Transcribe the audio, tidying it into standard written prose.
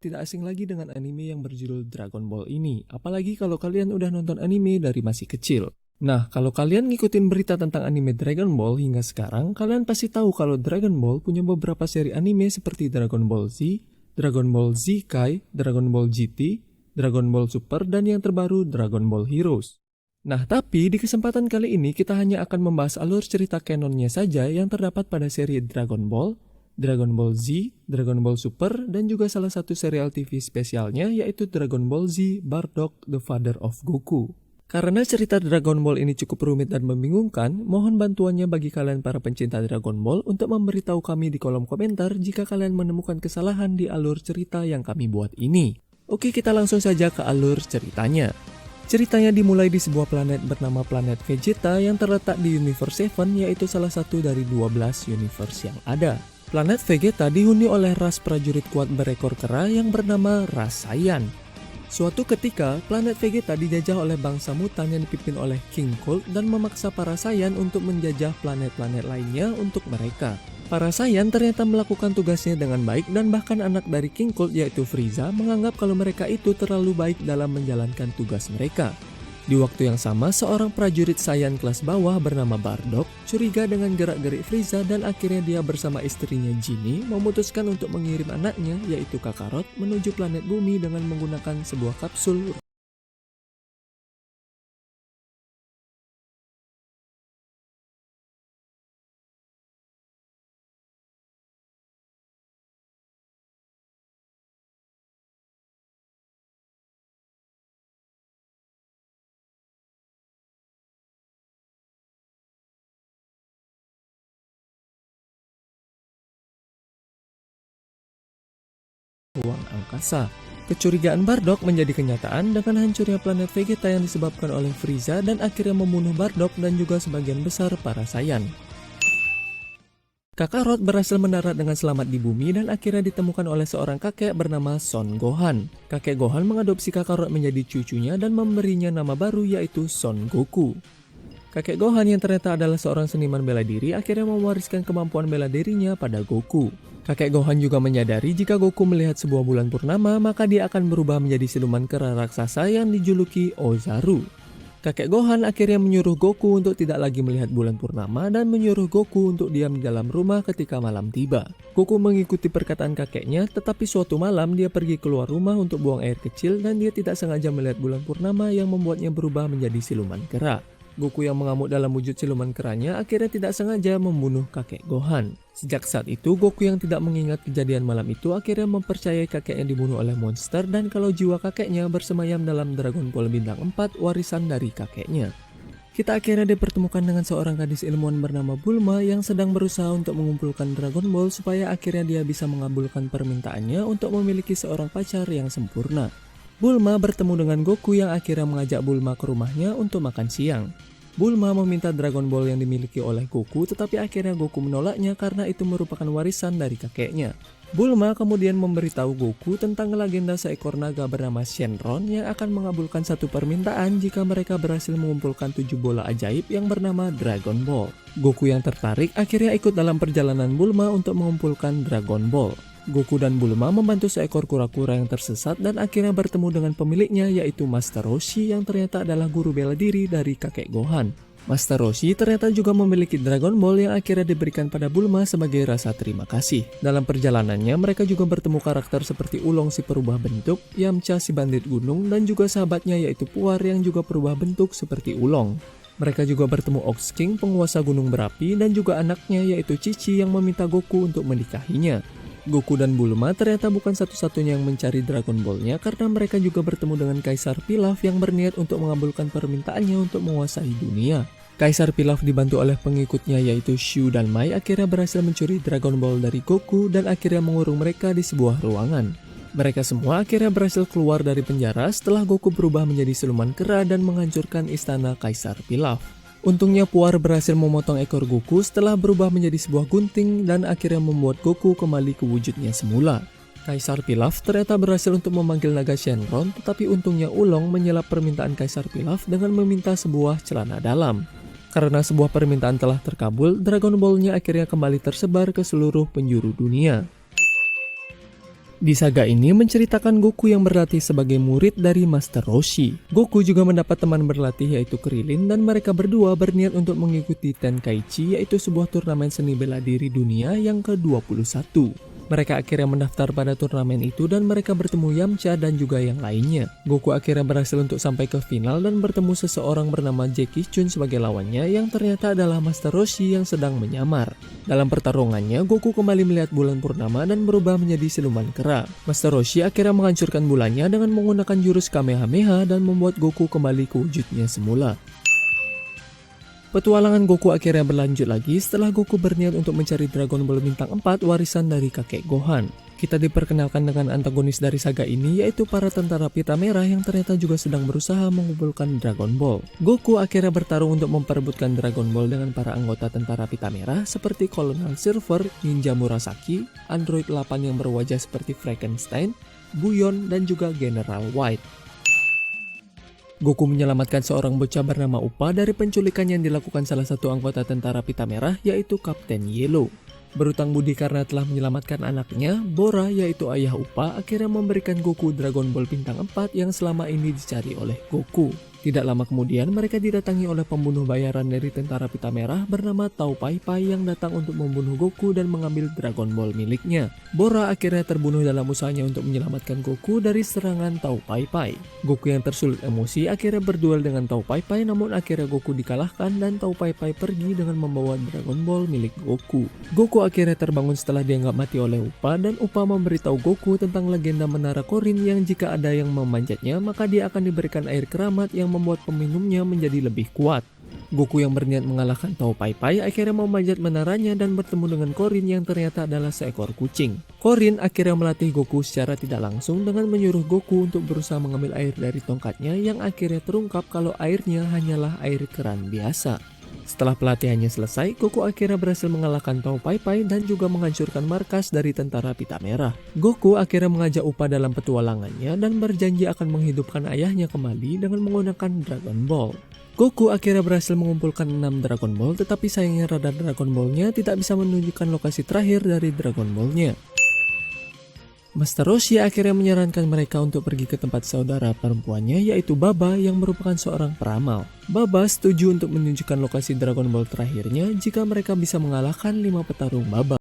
tidak asing lagi dengan anime yang berjudul Dragon Ball ini, apalagi kalau kalian udah nonton anime dari masih kecil. Nah, kalau kalian ngikutin berita tentang anime Dragon Ball hingga sekarang, kalian pasti tahu kalau Dragon Ball punya beberapa seri anime seperti Dragon Ball Z, Dragon Ball Z Kai, Dragon Ball GT, Dragon Ball Super, dan yang terbaru Dragon Ball Heroes. Nah, tapi di kesempatan kali ini kita hanya akan membahas alur cerita kanonnya saja yang terdapat pada seri Dragon Ball, Dragon Ball Z, Dragon Ball Super, dan juga salah satu serial TV spesialnya yaitu Dragon Ball Z Bardock the Father of Goku. Karena cerita Dragon Ball ini cukup rumit dan membingungkan, mohon bantuannya bagi kalian para pencinta Dragon Ball untuk memberitahu kami di kolom komentar jika kalian menemukan kesalahan di alur cerita yang kami buat ini. Oke, kita langsung saja ke alur ceritanya. Ceritanya dimulai di sebuah planet bernama planet Vegeta yang terletak di Universe 7, yaitu salah satu dari 12 universe yang ada. Planet Vegeta dihuni oleh ras prajurit kuat berekor kera yang bernama ras Saiyan. Suatu ketika, planet Vegeta dijajah oleh bangsa mutan yang dipimpin oleh King Cold dan memaksa para Saiyan untuk menjajah planet-planet lainnya untuk mereka. Para Saiyan ternyata melakukan tugasnya dengan baik dan bahkan anak dari King Cold yaitu Frieza menganggap kalau mereka itu terlalu baik dalam menjalankan tugas mereka. Di waktu yang sama, seorang prajurit Saiyan kelas bawah bernama Bardock curiga dengan gerak-gerik Frieza dan akhirnya dia bersama istrinya Genie memutuskan untuk mengirim anaknya yaitu Kakarot menuju planet bumi dengan menggunakan sebuah kapsul. Ruang angkasa. Kecurigaan Bardock menjadi kenyataan dengan hancurnya planet Vegeta yang disebabkan oleh Frieza dan akhirnya membunuh Bardock dan juga sebagian besar para Saiyan. Kakarot berhasil mendarat dengan selamat di bumi dan akhirnya ditemukan oleh seorang kakek bernama Son Gohan. Kakek Gohan mengadopsi Kakarot menjadi cucunya dan memberinya nama baru yaitu Son Goku. Kakek Gohan yang ternyata adalah seorang seniman bela diri akhirnya mewariskan kemampuan bela dirinya pada Goku. Kakek Gohan juga menyadari jika Goku melihat sebuah bulan purnama maka dia akan berubah menjadi siluman kera raksasa yang dijuluki Ozaru. Kakek Gohan akhirnya menyuruh Goku untuk tidak lagi melihat bulan purnama dan menyuruh Goku untuk diam di dalam rumah ketika malam tiba. Goku mengikuti perkataan kakeknya, tetapi suatu malam dia pergi keluar rumah untuk buang air kecil dan dia tidak sengaja melihat bulan purnama yang membuatnya berubah menjadi siluman kera. Goku yang mengamuk dalam wujud siluman keranya akhirnya tidak sengaja membunuh kakek Gohan. Sejak saat itu, Goku yang tidak mengingat kejadian malam itu akhirnya mempercayai kakeknya dibunuh oleh monster dan kalau jiwa kakeknya bersemayam dalam Dragon Ball Bintang 4 warisan dari kakeknya. Kita akhirnya dipertemukan dengan seorang gadis ilmuwan bernama Bulma yang sedang berusaha untuk mengumpulkan Dragon Ball supaya akhirnya dia bisa mengabulkan permintaannya untuk memiliki seorang pacar yang sempurna. Bulma bertemu dengan Goku yang akhirnya mengajak Bulma ke rumahnya untuk makan siang. Bulma meminta Dragon Ball yang dimiliki oleh Goku, tetapi akhirnya Goku menolaknya karena itu merupakan warisan dari kakeknya. Bulma kemudian memberitahu Goku tentang legenda seekor naga bernama Shenron yang akan mengabulkan satu permintaan jika mereka berhasil mengumpulkan 7 bola ajaib yang bernama Dragon Ball. Goku yang tertarik akhirnya ikut dalam perjalanan Bulma untuk mengumpulkan Dragon Ball. Goku dan Bulma membantu seekor kura-kura yang tersesat dan akhirnya bertemu dengan pemiliknya yaitu Master Roshi yang ternyata adalah guru bela diri dari kakek Gohan. Master Roshi ternyata juga memiliki Dragon Ball yang akhirnya diberikan pada Bulma sebagai rasa terima kasih. Dalam perjalanannya mereka juga bertemu karakter seperti Ulong si perubah bentuk, Yamcha si bandit gunung, dan juga sahabatnya yaitu Puar yang juga perubah bentuk seperti Ulong. Mereka juga bertemu Ox King penguasa gunung berapi dan juga anaknya yaitu Cici yang meminta Goku untuk menikahinya. Goku dan Bulma ternyata bukan satu-satunya yang mencari Dragon Ball-nya karena mereka juga bertemu dengan Kaisar Pilaf yang berniat untuk mengabulkan permintaannya untuk menguasai dunia. Kaisar Pilaf dibantu oleh pengikutnya yaitu Shu dan Mai akhirnya berhasil mencuri Dragon Ball dari Goku dan akhirnya mengurung mereka di sebuah ruangan. Mereka semua akhirnya berhasil keluar dari penjara setelah Goku berubah menjadi siluman kera dan menghancurkan istana Kaisar Pilaf. Untungnya Puar berhasil memotong ekor Goku setelah berubah menjadi sebuah gunting dan akhirnya membuat Goku kembali ke wujudnya semula. Kaisar Pilaf ternyata berhasil untuk memanggil naga Shenron, tetapi untungnya Ulong menyelap permintaan Kaisar Pilaf dengan meminta sebuah celana dalam. Karena sebuah permintaan telah terkabul, Dragon Ball-nya akhirnya kembali tersebar ke seluruh penjuru dunia. Di saga ini menceritakan Goku yang berlatih sebagai murid dari Master Roshi. Goku juga mendapat teman berlatih yaitu Krillin dan mereka berdua berniat untuk mengikuti Tenkaichi, yaitu sebuah turnamen seni bela diri dunia yang ke-21. Mereka akhirnya mendaftar pada turnamen itu dan mereka bertemu Yamcha dan juga yang lainnya. Goku akhirnya berhasil untuk sampai ke final dan bertemu seseorang bernama Jackie Chun sebagai lawannya yang ternyata adalah Master Roshi yang sedang menyamar. Dalam pertarungannya, Goku kembali melihat bulan purnama dan berubah menjadi siluman kera. Master Roshi akhirnya menghancurkan bulannya dengan menggunakan jurus Kamehameha dan membuat Goku kembali ke wujudnya semula. Petualangan Goku akhirnya berlanjut lagi setelah Goku berniat untuk mencari Dragon Ball Bintang 4 warisan dari kakek Gohan. Kita diperkenalkan dengan antagonis dari saga ini yaitu para tentara pita merah yang ternyata juga sedang berusaha mengumpulkan Dragon Ball. Goku akhirnya bertarung untuk memperebutkan Dragon Ball dengan para anggota tentara pita merah seperti Colonel Silver, Ninja Murasaki, Android 8 yang berwajah seperti Frankenstein, Buyon, dan juga General White. Goku menyelamatkan seorang bocah bernama Upa dari penculikan yang dilakukan salah satu anggota tentara pita merah yaitu Kapten Yellow. Berutang budi karena telah menyelamatkan anaknya, Bora yaitu ayah Upa akhirnya memberikan Goku Dragon Ball Bintang 4 yang selama ini dicari oleh Goku. Tidak lama kemudian mereka didatangi oleh pembunuh bayaran dari tentara pita merah bernama Tao Pai Pai yang datang untuk membunuh Goku dan mengambil Dragon Ball miliknya. Bora akhirnya terbunuh dalam usahanya untuk menyelamatkan Goku dari serangan Tao Pai Pai. Goku yang tersulut emosi akhirnya berduel dengan Tao Pai Pai, namun akhirnya Goku dikalahkan dan Tao Pai Pai pergi dengan membawa Dragon Ball milik Goku. Goku akhirnya terbangun setelah dianggap mati oleh Upa dan Upa memberitahu Goku tentang legenda Menara Korin yang jika ada yang memanjatnya maka dia akan diberikan air keramat yang membuat peminumnya menjadi lebih kuat. Goku yang berniat mengalahkan Tao Pai Pai akhirnya memanjat menaranya dan bertemu dengan Korin yang ternyata adalah seekor kucing. Korin akhirnya melatih Goku secara tidak langsung dengan menyuruh Goku untuk berusaha mengambil air dari tongkatnya yang akhirnya terungkap kalau airnya hanyalah air keran biasa. Setelah pelatihannya selesai, Goku akhirnya berhasil mengalahkan Tao Pai Pai dan juga menghancurkan markas dari tentara pita merah. Goku akhirnya mengajak Upa dalam petualangannya dan berjanji akan menghidupkan ayahnya kembali dengan menggunakan Dragon Ball. Goku akhirnya berhasil mengumpulkan 6 Dragon Ball, tetapi sayangnya radar Dragon Ball-nya tidak bisa menunjukkan lokasi terakhir dari Dragon Ball-nya. Master Roshi akhirnya menyarankan mereka untuk pergi ke tempat saudara perempuannya yaitu Baba yang merupakan seorang peramal. Baba setuju untuk menunjukkan lokasi Dragon Ball terakhirnya jika mereka bisa mengalahkan 5 petarung Baba.